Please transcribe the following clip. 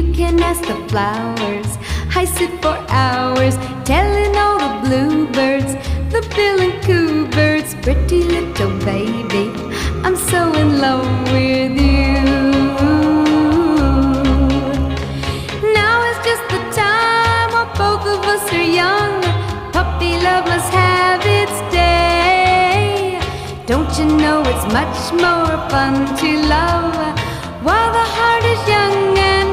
You can ask the flowers. I sit for hours telling all the bluebirds, the bill and coo birds, pretty little baby, I'm so in love with you. Now is just the time while both of us are young. Puppy love must have its day. Don't you know it's much more fun to love while the heart is young and